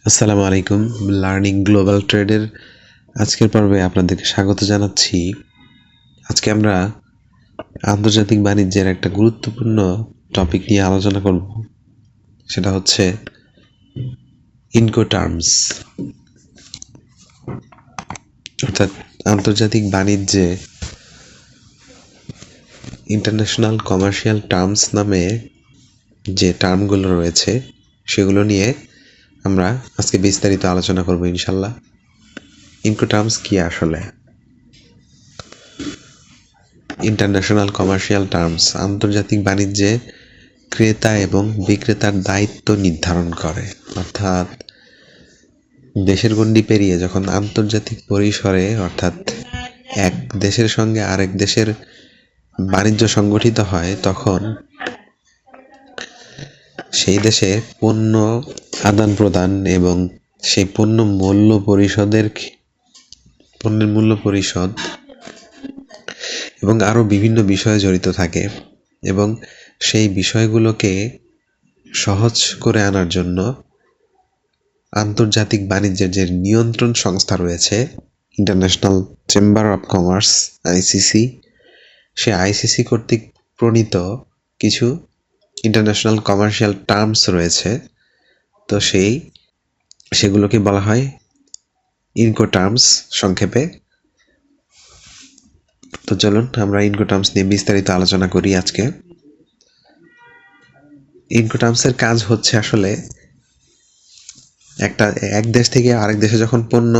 আসসালামু আলাইকুম। Learning global ট্রেডের আজকের পর্বে আপনাদেরকে স্বাগত জানাচ্ছি। আজকে আমরা আন্তর্জাতিক বাণিজ্যের একটা গুরুত্বপূর্ণ টপিক নিয়ে আলোচনা করব। সেটা হচ্ছে ইনকোটার্মস, অর্থাৎ আন্তর্জাতিক বাণিজ্যে ইন্টারন্যাশনাল কমার্শিয়াল টার্মস নামে যে টার্মগুলো রয়েছে সেগুলো নিয়ে আমরা আজকে বিস্তারিত আলোচনা করব ইনশাল্লাহ। ইনকোটার্মস কি আসলে? ইন্টারন্যাশনাল কমার্শিয়াল টার্মস আন্তর্জাতিক বাণিজ্যে ক্রেতা এবং বিক্রেতার দায়িত্ব নির্ধারণ করে। অর্থাৎ দেশের গণ্ডি পেরিয়ে যখন আন্তর্জাতিক পরিসরে অর্থাৎ এক দেশের সঙ্গে আরেক দেশের বাণিজ্য সংগঠিত হয়, তখন সেই দেশে পণ্য আদান প্রদান এবং সেই পণ্যের মূল্য পরিশোধ এবং আরও বিভিন্ন বিষয়ে জড়িত থাকে, এবং সেই বিষয়গুলোকে সহজ করে আনার জন্য আন্তর্জাতিক বাণিজ্যের যে নিয়ন্ত্রণ সংস্থা রয়েছে, international chamber of commerce ICC, say ICC কর্তৃক প্রণীত কিছু ইন্টারন্যাশনাল কমার্শিয়াল টার্মস রয়েছে। তো সেগুলোকে বলা হয় ইনকোটার্মস সংক্ষেপে। তো চলুন আমরা ইনকোটার্মস নিয়ে বিস্তারিত আলোচনা করি আজকে। ইনকোটার্মসের কাজ হচ্ছে আসলে এক দেশ থেকে আরেক দেশে যখন পণ্য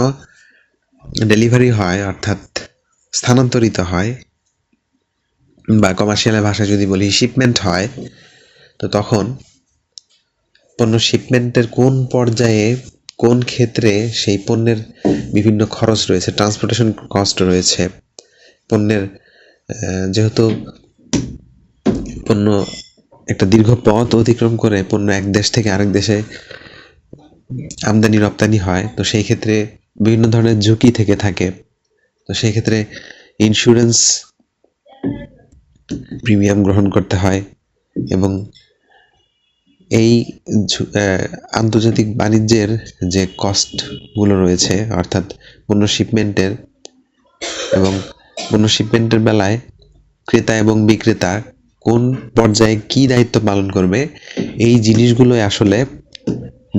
ডেলিভারি হয়, অর্থাৎ স্থানান্তরিত হয়, বা কমার্শিয়াল ভাষায় যদি বলি শিপমেন্ট হয়, তো তখন পণ্য শিপমেন্টের কোন পর্যায়ে কোন ক্ষেত্রে সেই পণ্যের বিভিন্ন খরচ রয়েছে, ট্রান্সপোর্টেশন কস্ট রয়েছে, পণ্যের যেহেতু পণ্য একটা দীর্ঘ পথ অতিক্রম করে পণ্য এক দেশ থেকে আরেক দেশে আমদানি রপ্তানি হয়, তো সেই ক্ষেত্রে বিভিন্ন ধরনের ঝুঁকি থেকে থাকে। তো সেই ক্ষেত্রে ইন্স্যুরেন্স প্রিমিয়াম গ্রহণ করতে হয়, এবং এই আন্তর্জাতিক বাণিজ্যের যে কস্টগুলো রয়েছে, অর্থাৎ পণ্য শিপমেন্টের বেলায় ক্রেতা এবং বিক্রেতা কোন পর্যায়ে কি দায়িত্ব পালন করবে, এই জিনিসগুলোই আসলে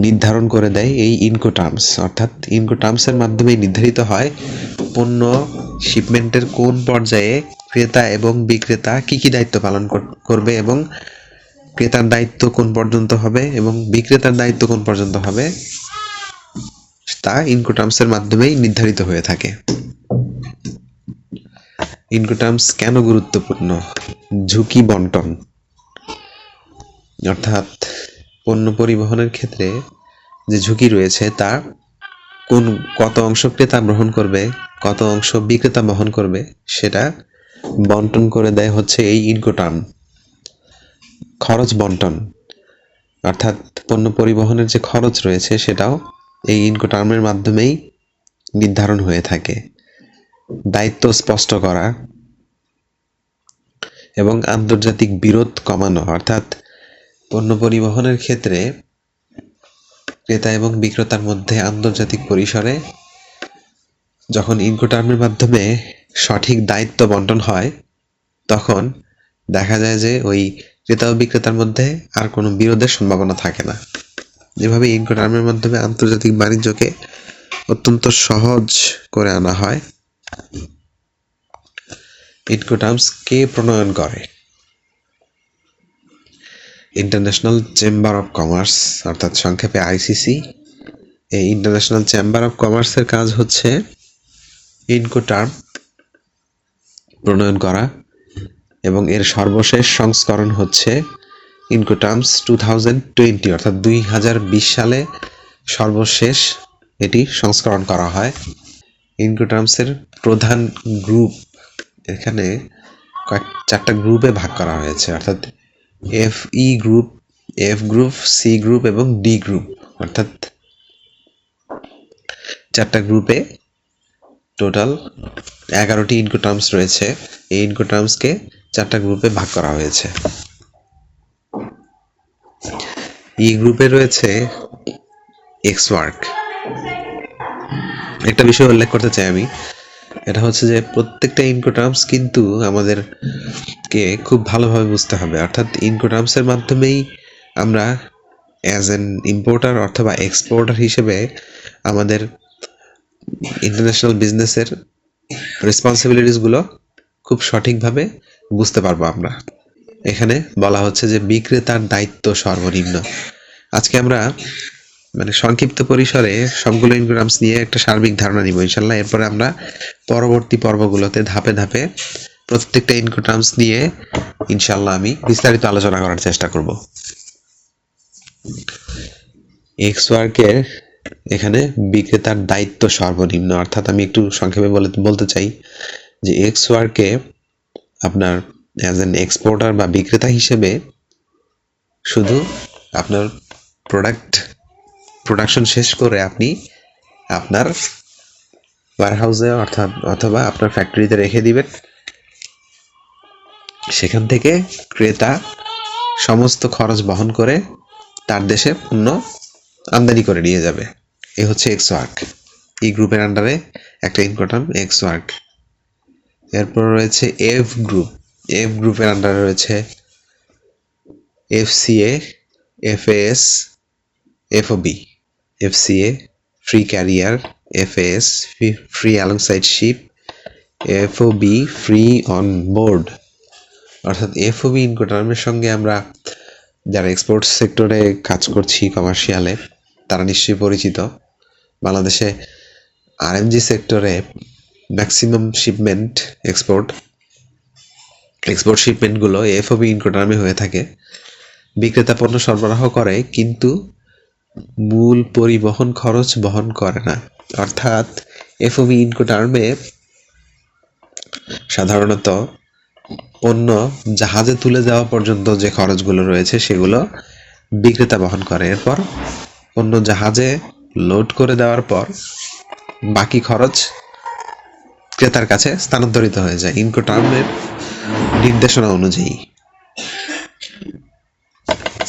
নির্ধারণ করে দেয় এই ইনকোটার্মস। অর্থাৎ ইনকোটার্মসের মাধ্যমে নির্ধারিত হয় পণ্য শিপমেন্টের কোন পর্যায়ে ক্রেতা এবং বিক্রেতা কি দায়িত্ব পালন করবে, এবং ক্রেতার দায়িত্ব কোন পর্যন্ত হবে এবং বিক্রেতার দায়িত্ব কোন পর্যন্ত হবে, তা ইনকোটার্মসের মাধ্যমেই নির্ধারিত হয়ে থাকে। ইনকোটার্মস কেন গুরুত্বপূর্ণ? ঝুঁকি বন্টন, অর্থাৎ পণ্য পরিবহনের ক্ষেত্রে যে ঝুঁকি রয়েছে তা কত অংশ ক্রেতা গ্রহণ করবে, কত অংশ বিক্রেতা বহন করবে, সেটা বন্টন করে দেয় হচ্ছে এই ইনকোটার্ম। খরচ বন্টন, অর্থাৎ পণ্য পরিবহনের যে খরচ রয়েছে সেটাও এই ইনকোটার্মের মাধ্যমেই নির্ধারণ হয়ে থাকে। দায়িত্ব স্পষ্ট করা এবং আন্তর্জাতিক বিরোধ কমানো, অর্থাৎ পণ্য পরিবহনের ক্ষেত্রে ক্রেতা এবং বিক্রেতার মধ্যে আন্তর্জাতিক পরিসরে যখন ইনকোটার্মের মাধ্যমে সঠিক দায়িত্ব বন্টন হয়, তখন দেখা যায় যে ওই ক্রেতা ও বিক্রেতার মধ্যে আর কোনো বিরোধের সম্ভাবনা থাকে না। যেভাবে ইনকোটার্মের মাধ্যমে আন্তর্জাতিক বাণিজ্যকে অত্যন্ত সহজ করে আনা হয়। ইনকোটার্মস কে প্রণয়ন করে? ইন্টারন্যাশনাল চেম্বার অফ কমার্স, অর্থাৎ সংক্ষেপে আইসিসি। এই ইন্টারন্যাশনাল চেম্বার অফ কমার্সের কাজ হচ্ছে ইনকোটার্ম প্রণয়ন করা, এবং এর সর্বশেষ সংস্করণ হচ্ছে ইনকোটার্মস 2020, অর্থাৎ 2020 সালে সর্বশেষ এটি সংস্করণ করা হয়। ইনকোটার্মসের প্রধান গ্রুপ, এখানে চারটা গ্রুপে ভাগ করা হয়েছে, অর্থাৎ group, F group, C group এবং ডি গ্রুপ, অর্থাৎ চারটা গ্রুপে টোটাল 11টি ইনকোটার্মস রয়েছে। এই ইনকোটার্মসকে চারটা গ্রুপে ভাগ করা হয়েছে। ই গ্রুপে রয়েছে এক্স ওয়ার্ক। একটা বিষয় উল্লেখ করতে চাই আমি, এটা হচ্ছে যে প্রত্যেকটা ইনকোটার্মস কিন্তু আমাদেরকে খুব ভালোভাবে বুঝতে হবে। অর্থাৎ ইনকোটার্মসের মাধ্যমেই আমরা অ্যাজ এন ইম্পোর্টার অথবা এক্সপোর্টার হিসেবে আমাদের ইন্টারন্যাশনাল বিজনেসের রেসপন্সিবিলিটিসগুলো খুব সঠিকভাবে বুঝতে পারবো আমরা। এখানে বলা হচ্ছে যে বিক্রেতার দায়িত্ব সর্বনিম্ন। আজকে আমরা মানে সংক্ষিপ্ত পরিসরে সবগুলো ইনকোটার্মস নিয়ে একটা সার্বিক ধারণা নিব ইনশাল্লাহ। এরপরে আমরা পরবর্তী পর্বগুলোতে ধাপে ধাপে প্রত্যেকটা ইনকোটার্মস নিয়ে ইনশাল্লাহ আমি বিস্তারিত আলোচনা করার চেষ্টা করব। এক্স ওয়ার্কের এখানে বিক্রেতার দায়িত্ব সর্বনিম্ন, অর্থাৎ আমি একটু সংক্ষেপে বলতে চাই যে এক্স ওয়ার্কে আপনার অ্যাজ এন এক্সপোর্টার বা বিক্রেতা হিসেবে শুধু আপনার প্রোডাকশন শেষ করে আপনি আপনার ওয়্যারহাউসে অথবা আপনার ফ্যাক্টরিতে রেখে দিবেন। সেখান থেকে ক্রেতা সমস্ত খরচ বহন করে তার দেশে পণ্য আমদানি করে নিয়ে যাবে। এই হচ্ছে এক্স ওয়ার্ক। এই গ্রুপের আন্ডারে একটা ইনকোটার্ম এক্স ওয়ার্ক। এরপর রয়েছে এফ গ্রুপ। এফ গ্রুপের আন্ডারে রয়েছে FCA, FAS, FOB. FCA free carrier, FAS free alongside ship, FOB free on board. অর্থাৎ এফওবি ইনকোটার্মের সঙ্গে আমরা যারা এক্সপোর্ট সেক্টরে কাজ করছি কমার্শিয়ালে তারা নিশ্চয়ই পরিচিত। বাংলাদেশে আরএমজি সেক্টরে ম্যাক্সিমাম শিপমেন্ট এক্সপোর্ট শিপমেন্টগুলো এফওবি ইনকোটার্মে হয়ে থাকে। বিক্রেতা পণ্য সরবরাহ করে কিন্তু মূল পরিবহন খরচ বহন করে না। অর্থাৎ এফওবি ইনকোটার্মে সাধারণত পণ্য জাহাজে তুলে যাওয়া পর্যন্ত যে খরচগুলো রয়েছে সেগুলো বিক্রেতা বহন করে। এরপর পণ্য জাহাজে লোড করে দেওয়ার পর বাকি খরচ ক্রেতার কাছে স্থানান্তরিত হয়ে যায় ইনকোটার্মের নির্দেশনা অনুযায়ী।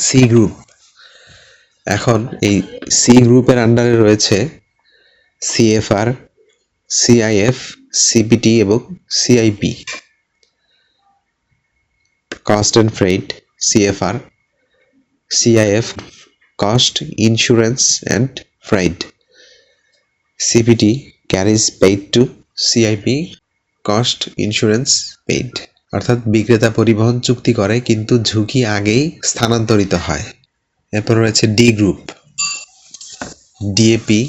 C group. এখন এই সি গ্রুপের আন্ডারে রয়েছে সিএফআর, সিআইএফ, সিপিটি এবং CIP. Cost and freight, CFR, CIF cost, insurance and freight, CPT carriage paid to CIP cost, insurance paid. অর্থাৎ বিক্রেতা পরিবহন চুক্তি করে কিন্তু ঝুঁকি আগেই স্থানান্তরিত হয়। এরপর রয়েছে D group, DAP,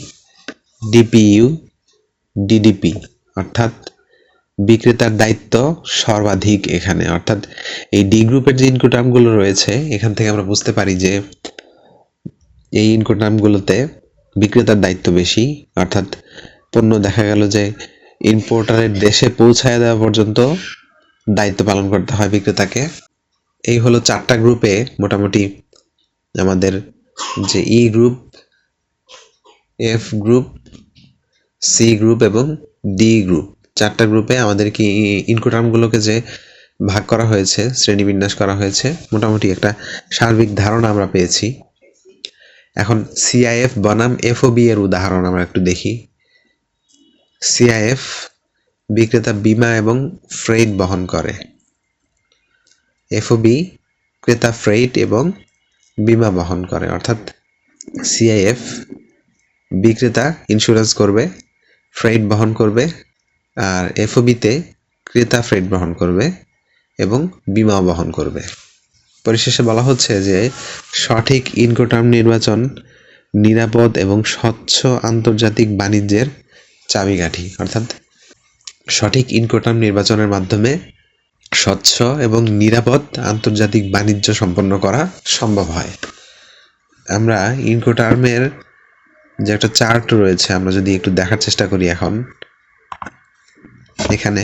DPU, DDP. অর্থাৎ বিক্রেতার দায়িত্ব সর্বাধিক এখানে। অর্থাৎ এই ডি গ্রুপের যে ইনকোটার্মগুলো রয়েছে এখান থেকে আমরা বুঝতে পারি যে এই ইনকোটার্মগুলোতে বিক্রেতার দায়িত্ব বেশি। অর্থাৎ পণ্য দেখা গেল যে ইম্পোর্টারের দেশে পৌঁছায় দেওয়া পর্যন্ত দায়িত্ব পালন করতে হয় বিক্রেতাকে। এই হলো 4টা গ্রুপে মোটামুটি আমাদের যে E group, F group, C group এবং ডি গ্রুপ, 4টা গ্রুপে আমাদের কি ইনকোটার্মগুলোকে যে ভাগ করা হয়েছে, শ্রেণীবিন্যাস করা হয়েছে, মোটামুটি একটা সার্বিক ধারণা আমরা পেয়েছি। এখন সিআইএফ বনাম এফওবি এর উদাহরণ আমরা একটু দেখি। সিআইএফ বিক্রেতা বীমা এবং ফ্রেইট বহন করে। এফওবি ক্রেতা ফ্রেইট এবং বীমা বহন করে। অর্থাৎ সিআইএফ বিক্রেতা ইন্স্যুরেন্স করবে, ফ্রেইট বহন করবে, আর এফওবিতে ক্রেতা ফ্রেইট বহন করবে এবং বীমা বহন করবে। পরিশেষে বলা হচ্ছে যে সঠিক ইনকোটার্ম নির্বাচন নিরাপদ এবং স্বচ্ছ আন্তর্জাতিক বাণিজ্যের চাবিকাঠি। অর্থাৎ সঠিক ইনকোটার্ম নির্বাচনের মাধ্যমে স্বচ্ছ এবং নিরাপদ আন্তর্জাতিক বাণিজ্য সম্পন্ন করা সম্ভব হয়। আমরা ইনকোটার্মের যে একটা চার্ট রয়েছে আমরা যদি একটু দেখার চেষ্টা করি এখন, এখানে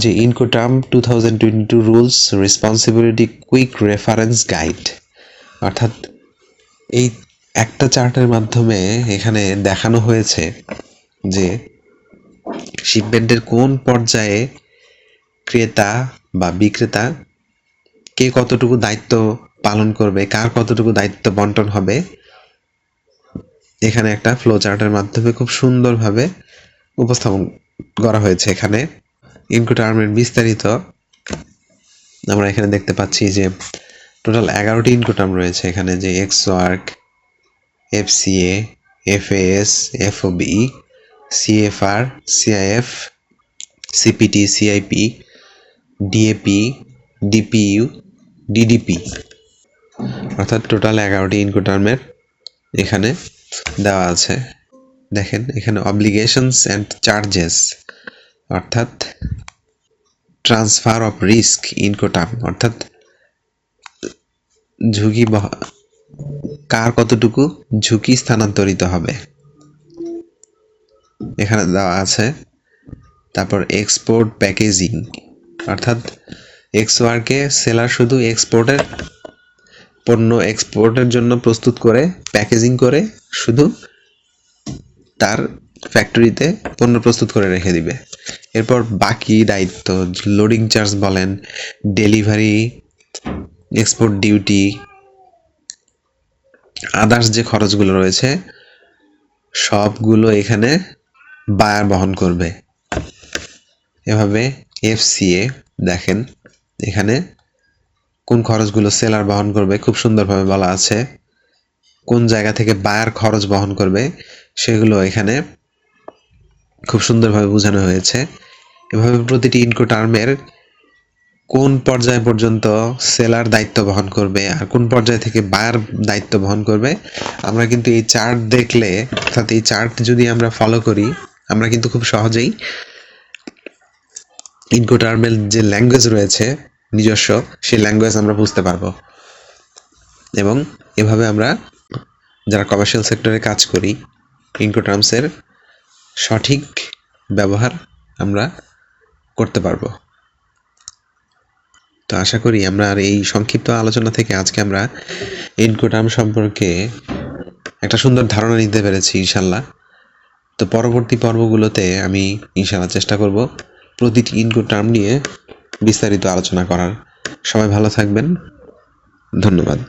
যে ইনকোটার্ম 2022 rules responsibility quick reference guide, অর্থাৎ এই একটা চার্টের মাধ্যমে এখানে দেখানো হয়েছে যে শিপমেন্টের কোন পর্যায়ে ক্রেতা বা বিক্রেতা কে কতটুকু দায়িত্ব পালন করবে, কার কতটুকু দায়িত্ব বন্টন হবে, এখানে একটা ফ্লো চার্টের মাধ্যমে খুব সুন্দরভাবে উপস্থাপন করা হয়েছে। এখানে ইনকোটার্মের বিস্তারিত আমরা এখানে দেখতে পাচ্ছি যে টোটাল 11টি ইনকোটার্ম রয়েছে এখানে, যে ex work, FCA, FAS, FOB, CFR, CIF, CPT, CIP, DAP, DPU, DDP, অর্থাৎ টোটাল 11টি ইনকোটার্মের এখানে দেওয়া আছে। দেখেন এখানে অব্লিগেশনস অ্যান্ড চার্জেস, অর্থাৎ ট্রান্সফার অফ রিস্ক ইনকোটার্ম, অর্থাৎ ঝুঁকি কার কতটুকু ঝুঁকি স্থানান্তরিত হবে এখানে দেওয়া আছে। তারপর এক্সপোর্ট প্যাকেজিং, অর্থাৎ এক্সওয়ার্কে সেলার শুধু পণ্য এক্সপোর্টের জন্য প্রস্তুত করে প্যাকেজিং করে শুধু তার ফ্যাক্টরিতে পণ্য প্রস্তুত করে রেখে দিবে। এরপর বাকি দায়িত্ব, লোডিং চার্জ বলেন, ডেলিভারি, এক্সপোর্ট ডিউটি, আদার্স যে খরচগুলো রয়েছে সবগুলো এখানে বায়ার বহন করবে। এভাবে এফসিএ দেখেন এখানে কোন খরচগুলো সেলার বহন করবে খুব সুন্দরভাবে বলা আছে। কোন জায়গা থেকে বায়ার খরচ বহন করবে সেগুলো এখানে খুব সুন্দরভাবে বোঝানো হয়েছে। এভাবে প্রতিটি ইনকোটার্মের কোন পর্যায় পর্যন্ত সেলার দায়িত্ব বহন করবে আর কোন পর্যায় থেকে বায়ার দায়িত্ব বহন করবে আমরা কিন্তু এই চার্ট দেখলে, অর্থাৎ এই চার্ট যদি আমরা ফলো করি, আমরা কিন্তু খুব সহজেই ইনকোটার্মের যে ল্যাঙ্গুয়েজ রয়েছে নিজস্ব, সেই ল্যাঙ্গুয়েজ আমরা বুঝতে পারবো। এবং এভাবে আমরা যারা কমার্শিয়াল সেক্টরে কাজ করি ইনকোটার্মসের সঠিক ব্যবহার আমরা করতে পারবো। তো আশা করি আমরা আর এই সংক্ষিপ্ত আলোচনা থেকে আজকে আমরা ইনকোটার্ম সম্পর্কে একটা সুন্দর ধারণা নিতে পেরেছি ইনশাল্লাহ। তো পরবর্তী পর্বগুলোতে আমি ইনশাল্লাহ চেষ্টা করব প্রতিটি ইনকোটার্ম নিয়ে বিস্তারিত আলোচনা করার। সবাই ভালো থাকবেন, ধন্যবাদ।